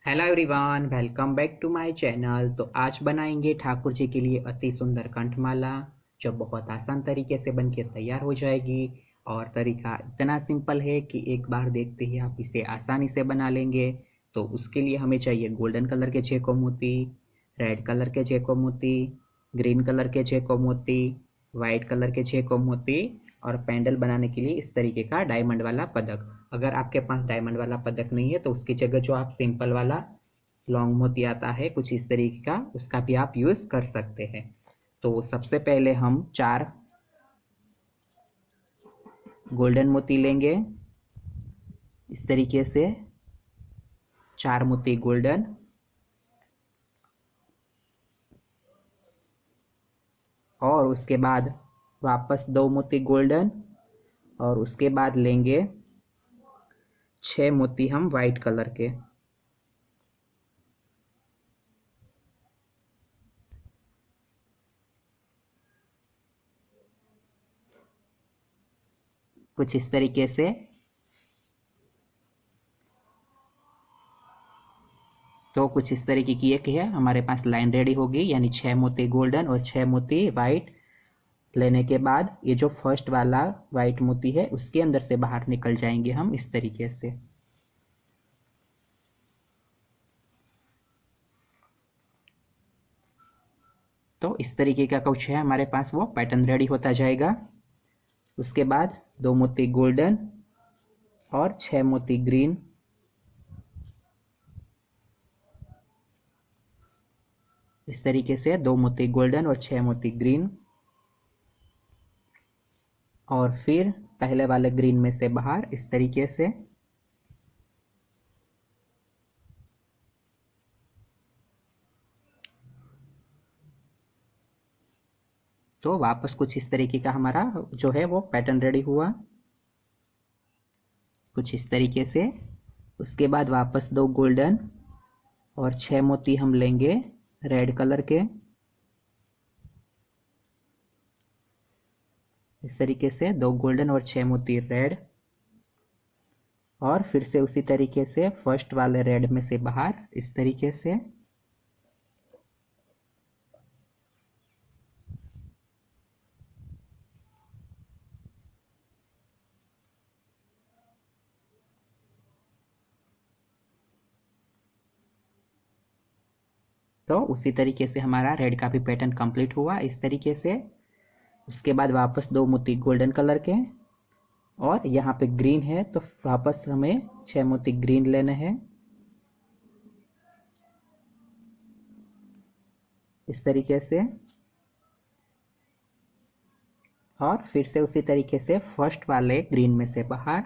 Hello everyone, welcome back to my channel. तो आज बनाएंगे ठाकुर जी के लिए अति सुंदर कंठमाला, जो बहुत आसान तरीके से बनके तैयार हो जाएगी। और तरीका इतना सिंपल है कि एक बार देखते ही आप इसे आसानी से बना लेंगे। तो उसके लिए हमें चाहिए गोल्डन कलर के चेको मोती, रेड कलर के चेको मोती, ग्रीन कलर के चेको मोती, वाइट कलर के चेको मोती, और पैंडल बनाने के लिए इस तरीके का डायमंड वाला पदक। अगर आपके पास डायमंड वाला पदक नहीं है तो उसकी जगह जो आप सिंपल वाला लॉन्ग मोती आता है कुछ इस तरीके का, उसका भी आप यूज़ कर सकते हैं। तो सबसे पहले हम 4 गोल्डन मोती लेंगे। इस तरीके से 4 मोती गोल्डन, और उसके बाद वापस 2 मोती गोल्डन, और उसके बाद लेंगे 6 मोती हम वाइट कलर के। कुछ इस तरीके से। तो कुछ इस तरीके की एक है हमारे पास लाइन रेडी होगी, यानी 6 मोती गोल्डन और 6 मोती वाइट लेने के बाद ये जो फर्स्ट वाला वाइट मोती है उसके अंदर से बाहर निकल जाएंगे हम इस तरीके से। तो इस तरीके का कुछ है हमारे पास, वो पैटर्न रेडी होता जाएगा। उसके बाद 2 मोती गोल्डन और 6 मोती ग्रीन। इस तरीके से 2 मोती गोल्डन और 6 मोती ग्रीन, और फिर पहले वाले ग्रीन में से बाहर इस तरीके से। तो वापस कुछ इस तरीके का हमारा जो है वो पैटर्न रेडी हुआ, कुछ इस तरीके से। उसके बाद वापस 2 गोल्डन और 6 मोती हम लेंगे रेड कलर के। इस तरीके से 2 गोल्डन और 6 मोती रेड, और फिर से उसी तरीके से फर्स्ट वाले रेड में से बाहर इस तरीके से। तो उसी तरीके से हमारा रेड का भी पैटर्न कंप्लीट हुआ इस तरीके से। उसके बाद वापस 2 मोती गोल्डन कलर के, और यहाँ पे ग्रीन है तो वापस हमें 6 मोती ग्रीन लेने हैं इस तरीके से। और फिर से उसी तरीके से फर्स्ट वाले ग्रीन में से बाहर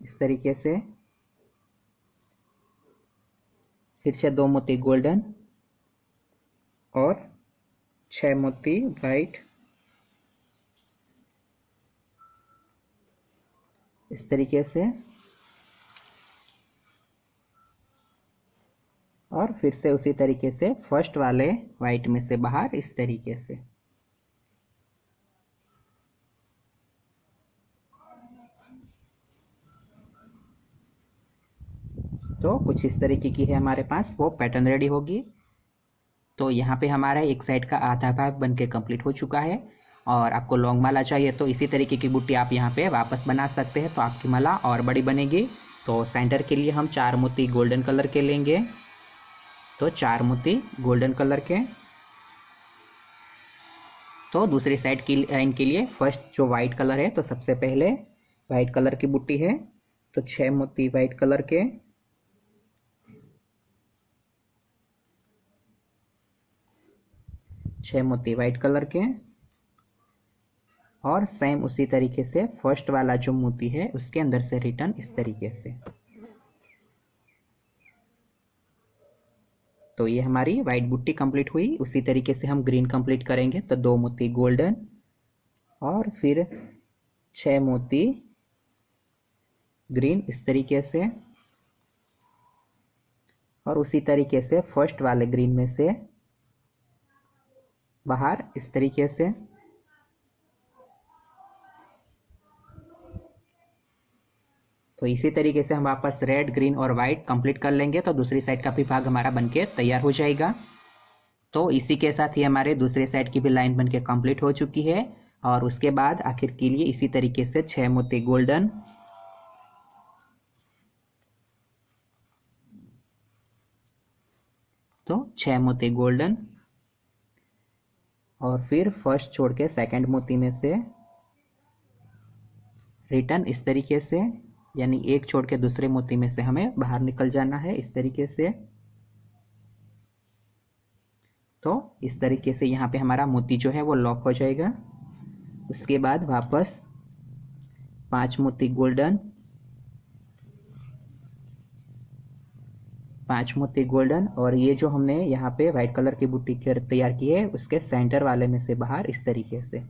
इस तरीके से। फिर से 2 मोती गोल्डन और 6 मोती वाइट इस तरीके से। और फिर से उसी तरीके से फर्स्ट वाले वाइट में से बाहर इस तरीके से। तो कुछ इस तरीके की है हमारे पास वो पैटर्न रेडी होगी। तो यहाँ पे हमारा एक साइड का आधा भाग बन के कम्प्लीट हो चुका है। और आपको लॉन्ग माला चाहिए तो इसी तरीके की बुट्टी आप यहाँ पे वापस बना सकते हैं, तो आपकी माला और बड़ी बनेगी। तो सेंटर के लिए हम 4 मोती गोल्डन कलर के लेंगे। तो 4 मोती गोल्डन कलर के। तो दूसरी साइड की लाइन के लिए फर्स्ट जो वाइट कलर है, तो सबसे पहले वाइट कलर की बुट्टी है, तो 6 मोती वाइट कलर के। 6 मोती वाइट कलर के, और सेम उसी तरीके से फर्स्ट वाला जो मोती है उसके अंदर से रिटर्न इस तरीके से। तो ये हमारी वाइट बुट्टी कंप्लीट हुई। उसी तरीके से हम ग्रीन कंप्लीट करेंगे, तो 2 मोती गोल्डन और फिर 6 मोती ग्रीन इस तरीके से। और उसी तरीके से फर्स्ट वाले ग्रीन में से बाहर इस तरीके से। तो इसी तरीके से हम वापस रेड, ग्रीन और वाइट कंप्लीट कर लेंगे तो दूसरी साइड का भी भाग हमारा बनके तैयार हो जाएगा। तो इसी के साथ ही हमारे दूसरे साइड की भी लाइन बनके कंप्लीट हो चुकी है। और उसके बाद आखिर के लिए इसी तरीके से 6 मोती गोल्डन, तो 6 मोती गोल्डन और फिर फर्स्ट छोड़ के सेकंड मोती में से रिटर्न इस तरीके से, यानी एक छोड़ के दूसरे मोती में से हमें बाहर निकल जाना है इस तरीके से। तो इस तरीके से यहाँ पे हमारा मोती जो है वो लॉक हो जाएगा। उसके बाद वापस 5 मोती गोल्डन, 5 मोती गोल्डन और ये जो हमने यहाँ पे व्हाइट कलर की बूटी तैयार की है उसके सेंटर वाले में से बाहर इस तरीके से,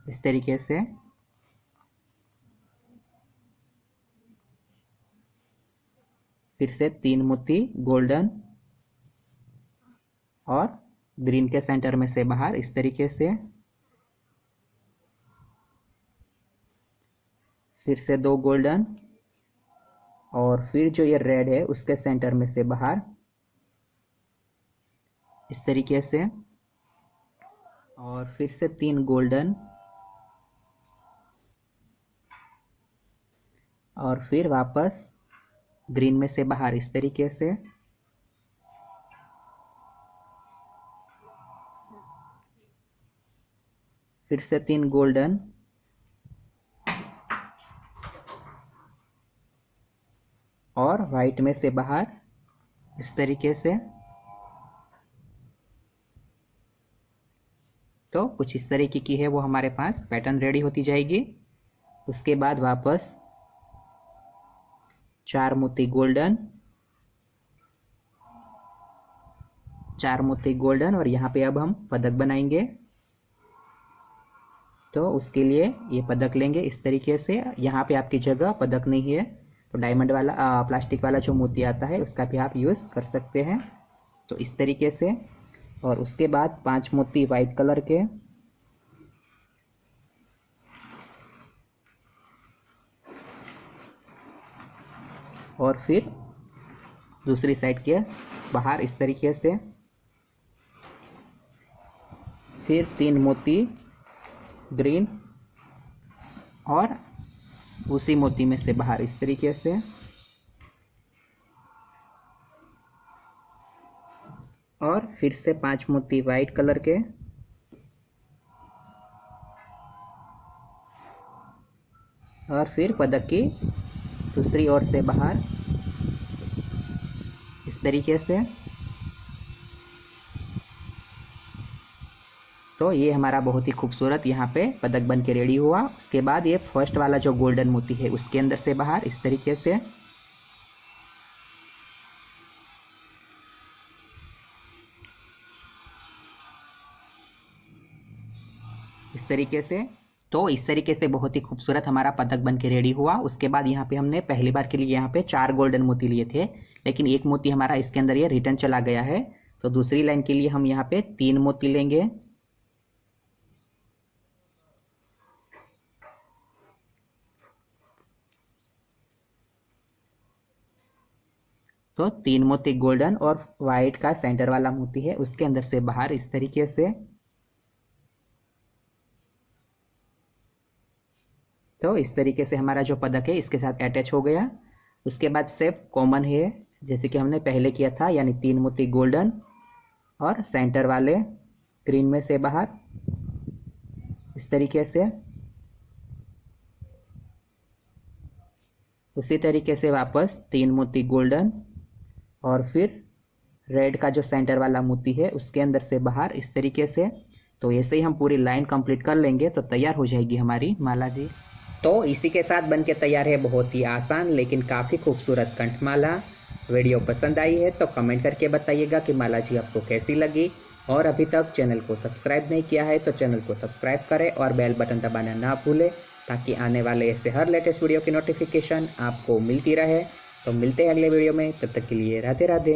इस तरीके से। फिर से 3 मोती गोल्डन और ग्रीन के सेंटर में से बाहर इस तरीके से। फिर से 2 गोल्डन और फिर जो ये रेड है उसके सेंटर में से बाहर इस तरीके से। और फिर से 3 गोल्डन और फिर वापस ग्रीन में से बाहर इस तरीके से। फिर से 3 गोल्डन और वाइट में से बाहर इस तरीके से। तो कुछ इस तरीके की है वो हमारे पास पैटर्न रेडी होती जाएगी। उसके बाद वापस 4 मोती गोल्डन, 4 मोती गोल्डन और यहाँ पे अब हम पदक बनाएंगे। तो उसके लिए ये पदक लेंगे इस तरीके से। यहाँ पे आपकी जगह पदक नहीं है तो डायमंड वाला प्लास्टिक वाला जो मोती आता है उसका भी आप यूज़ कर सकते हैं। तो इस तरीके से। और उसके बाद 5 मोती वाइट कलर के, और फिर दूसरी साइड के बाहर इस तरीके से। फिर 3 मोती ग्रीन और उसी मोती में से बाहर इस तरीके से। और फिर से 5 मोती वाइट कलर के और फिर पदक की दूसरी ओर से बाहर इस तरीके से। तो ये हमारा बहुत ही खूबसूरत यहाँ पे पदक बन के रेडी हुआ। उसके बाद ये फर्स्ट वाला जो गोल्डन मोती है उसके अंदर से बाहर इस तरीके से। इस तरीके से। तो इस तरीके से बहुत ही खूबसूरत हमारा पदक बन के रेडी हुआ। उसके बाद यहाँ पे हमने पहली बार के लिए यहाँ पे 4 गोल्डन मोती लिए थे, लेकिन एक मोती हमारा इसके अंदर ये रिटर्न चला गया है। तो दूसरी लाइन के लिए हम यहाँ पे 3 मोती लेंगे। तो 3 मोती गोल्डन और वाइट का सेंटर वाला मोती है उसके अंदर से बाहर इस तरीके से। तो इस तरीके से हमारा जो पदक है इसके साथ अटैच हो गया। उसके बाद सेफ कॉमन है जैसे कि हमने पहले किया था, यानी 3 मोती गोल्डन और सेंटर वाले ग्रीन में से बाहर इस तरीके से। उसी तरीके से वापस 3 मोती गोल्डन और फिर रेड का जो सेंटर वाला मोती है उसके अंदर से बाहर इस तरीके से। तो ऐसे ही हम पूरी लाइन कंप्लीट कर लेंगे तो तैयार हो जाएगी हमारी माला जी। तो इसी के साथ बनके तैयार है बहुत ही आसान लेकिन काफ़ी खूबसूरत कंठमाला। वीडियो पसंद आई है तो कमेंट करके बताइएगा कि माला जी आपको कैसी लगी। और अभी तक चैनल को सब्सक्राइब नहीं किया है तो चैनल को सब्सक्राइब करें और बेल बटन दबाना ना भूलें ताकि आने वाले ऐसे हर लेटेस्ट वीडियो की नोटिफिकेशन आपको मिलती रहे। तो मिलते हैं अगले वीडियो में, तब तक के लिए राधे राधे।